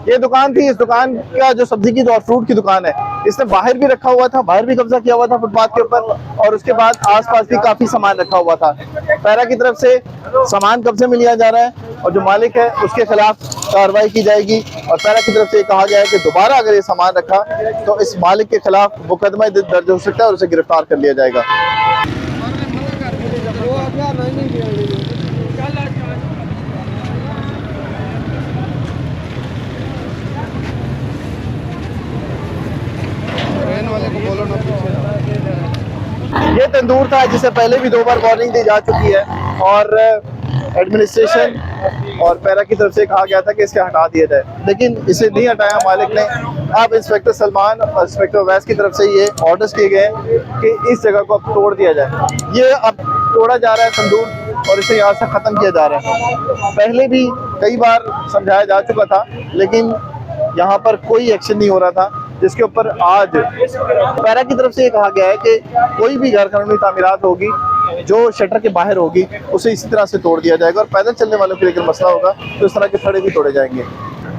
ये दुकान थी, इस दुकान का जो सब्जी की और फ्रूट की दुकान है, इसने बाहर भी रखा हुआ था, बाहर भी कब्जा किया हुआ था फुटपाथ के ऊपर, और उसके बाद आसपास भी काफी सामान रखा हुआ था। पैरा की तरफ से सामान कब्जे में लिया जा रहा है और जो मालिक है उसके खिलाफ कार्रवाई की जाएगी। और पैरा की तरफ से कहा गया है कि दोबारा अगर ये सामान रखा तो इस मालिक के खिलाफ मुकदमा दर्ज हो सकता है और उसे गिरफ्तार कर लिया जाएगा। ये तंदूर था जिसे पहले भी 2 बार वार्निंग दी जा चुकी है और एडमिनिस्ट्रेशन और पैरा की तरफ से कहा गया था कि इसे हटा दिया जाए, लेकिन इसे नहीं हटाया मालिक ने। अब इंस्पेक्टर सलमान और इंस्पेक्टर अवैस की तरफ से ये ऑर्डर्स किए गए हैं कि इस जगह को अब तोड़ दिया जाए। ये अब तोड़ा जा रहा है तंदूर और इसे यहाँ से ख़त्म किया जा रहा है। पहले भी कई बार समझाया जा चुका था, लेकिन यहाँ पर कोई एक्शन नहीं हो रहा था, जिसके ऊपर आज पैरा की तरफ से ये कहा गया है कि कोई भी गैर कानूनी तामीरात होगी जो शटर के बाहर होगी उसे इसी तरह से तोड़ दिया जाएगा और पैदल चलने वालों के लिए अगर मसला होगा तो इस तरह के खड़े भी तोड़े जाएंगे।